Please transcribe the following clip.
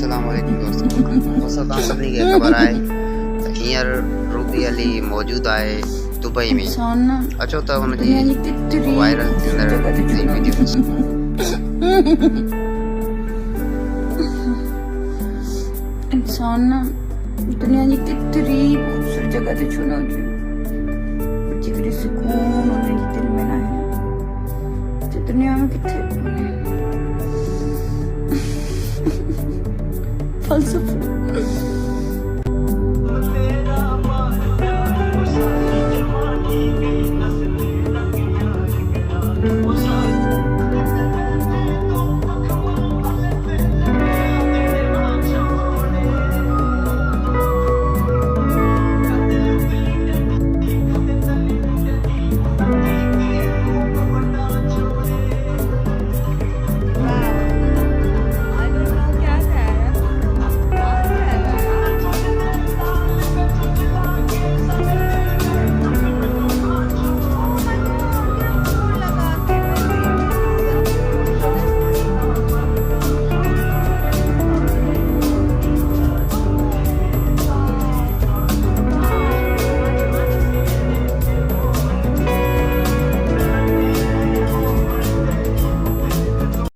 अस्सलाम वालेकुम दोस्तों। दोस्तों तव्हां सभिनी खे ख़बर आहे त हींअर रूबी अली मौजूदु आहे दुबई में। अचो त हुनजी वायरल थींदड़ नई वीडियो ॾिसो। इंसान ना दुनिया की कितनी खूबसूरत जगह ते छू ना हुजे जिकरे सुकून होने की दिल में ना है तो दुनिया में कितने फलसफा